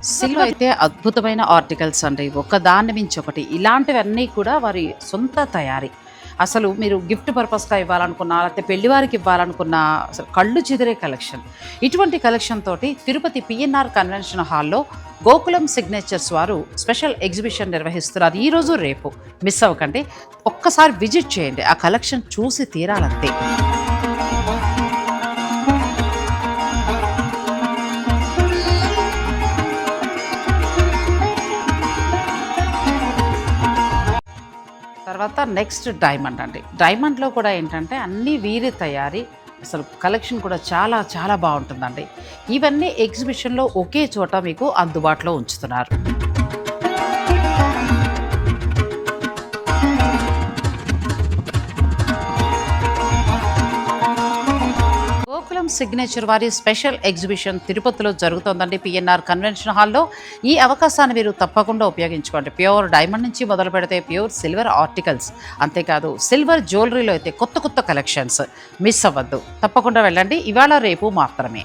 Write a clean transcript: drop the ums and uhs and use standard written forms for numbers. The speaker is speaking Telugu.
సిల్వర్ అయితే అద్భుతమైన ఆర్టికల్స్ అండి. ఒకదాన్ని మించి ఒకటి. ఇలాంటివన్నీ కూడా వారి సొంత తయారీ. అసలు మీరు గిఫ్ట్ పర్పస్‌గా ఇవ్వాలనుకున్నా, లేకపోతే పెళ్లివారికి ఇవ్వాలనుకున్నా అసలు కళ్ళు చెదిరే కలెక్షన్. ఇటువంటి కలెక్షన్ తోటి తిరుపతి పీఎన్ఆర్ కన్వెన్షన్ హాల్‌లో గోకులం సిగ్నేచర్స్ వారు స్పెషల్ ఎగ్జిబిషన్ నిర్వహిస్తున్నారు. ఈరోజు, రేపు మిస్ అవ్వకండి. ఒక్కసారి విజిట్ చేయండి. ఆ కలెక్షన్ చూసి తీరాలంతే. తర్వాత నెక్స్ట్ డైమండ్ అండి. డైమండ్‌లో కూడా ఏంటంటే అన్నీ వీరి తయారీ. అసలు కలెక్షన్ కూడా చాలా చాలా బావుంటుందండి. ఇవన్నీ ఎగ్జిబిషన్‌లో ఒకే చోట మీకు అందుబాటులో ఉంచుతున్నారు. గోకులం సిగ్నేచర్ వారి స్పెషల్ ఎగ్జిబిషన్ తిరుపతిలో జరుగుతోందండి, పిఎన్ఆర్ కన్వెన్షన్ హాల్లో. ఈ అవకాశాన్ని మీరు తప్పకుండా ఉపయోగించుకోండి. ప్యూర్ డైమండ్ నుంచి మొదలు పెడితే ప్యూర్ సిల్వర్ ఆర్టికల్స్, అంతేకాదు సిల్వర్ జ్యువెలరీలో అయితే కొత్త కొత్త కలెక్షన్స్. మిస్ అవ్వద్దు, తప్పకుండా వెళ్ళండి. ఇవాళ రేపు మాత్రమే.